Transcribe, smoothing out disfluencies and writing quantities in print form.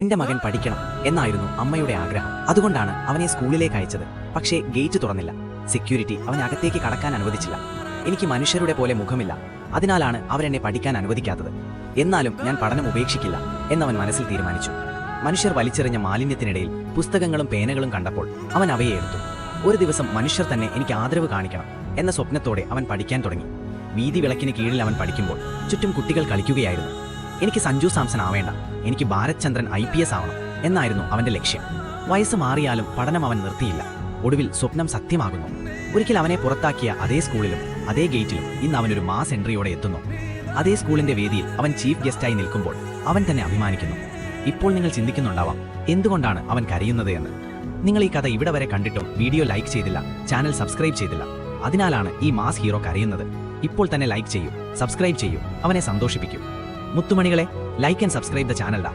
എന്റെ മകൻ പഠിക്കണം എന്നായിരുന്നു അമ്മയുടെ ആഗ്രഹം. അതുകൊണ്ടാണ് അവനെ സ്കൂളിലേക്ക് അയച്ചത്. പക്ഷേ ഗേറ്റ് തുറന്നില്ല. സെക്യൂരിറ്റി അവനെ അകത്തേക്ക് കടക്കാൻ അനുവദിച്ചില്ല. എനിക്ക് മനുഷ്യരുടെ പോലെ മുഖമില്ല, അതിനാലാണ് അവരെന്നെ പഠിക്കാൻ അനുവദിക്കാത്തത്. എന്നാലും ഞാൻ പഠനം ഉപേക്ഷിക്കില്ല എന്നവൻ മനസ്സിൽ തീരുമാനിച്ചു. മനുഷ്യർ വലിച്ചെറിഞ്ഞ മാലിന്യത്തിനിടയിൽ പുസ്തകങ്ങളും പേനകളും കണ്ടപ്പോൾ അവൻ അവയെ എടുത്തു. ഒരു ദിവസം മനുഷ്യർ തന്നെ എനിക്ക് ആദരവ് കാണിക്കണം എന്ന സ്വപ്നത്തോടെ അവൻ പഠിക്കാൻ തുടങ്ങി. വീതി വിളക്കിന് കീഴിൽ അവൻ പഠിക്കുമ്പോൾ ചുറ്റും കുട്ടികൾ കളിക്കുകയായിരുന്നു. എനിക്ക് സഞ്ജു സാംസൺ ആവേണ്ട, എനിക്ക് ഭാരത് ചന്ദ്രൻ IPS ആവണം എന്നായിരുന്നു അവന്റെ ലക്ഷ്യം. വയസ്സ് മാറിയാലും പഠനം അവൻ നിർത്തിയില്ല. ഒടുവിൽ സ്വപ്നം സത്യമാകുന്നു. ഒരിക്കൽ അവനെ പുറത്താക്കിയ അതേ സ്കൂളിലും അതേ ഗേറ്റിലും ഇന്ന് അവനൊരു മാസ് എൻട്രിയോടെ എത്തുന്നു. അതേ സ്കൂളിന്റെ വേദിയിൽ അവൻ ചീഫ് ഗസ്റ്റായി നിൽക്കുമ്പോൾ അവൻ തന്നെ അഭിമാനിക്കുന്നു. ഇപ്പോൾ നിങ്ങൾ ചിന്തിക്കുന്നുണ്ടാവാം, എന്തുകൊണ്ടാണ് അവൻ കരയുന്നത് എന്ന്. നിങ്ങൾ ഈ കഥ ഇവിടെ വരെ കണ്ടിട്ടും വീഡിയോ ലൈക്ക് ചെയ്തില്ല, ചാനൽ സബ്സ്ക്രൈബ് ചെയ്തില്ല. അതിനാലാണ് ഈ മാസ് ഹീറോ കരയുന്നത്. ഇപ്പോൾ തന്നെ ലൈക്ക് ചെയ്യൂ, സബ്സ്ക്രൈബ് ചെയ്യൂ, അവനെ സന്തോഷിപ്പിക്കൂ. മുത്തുമണികളെ, like and subscribe the channel.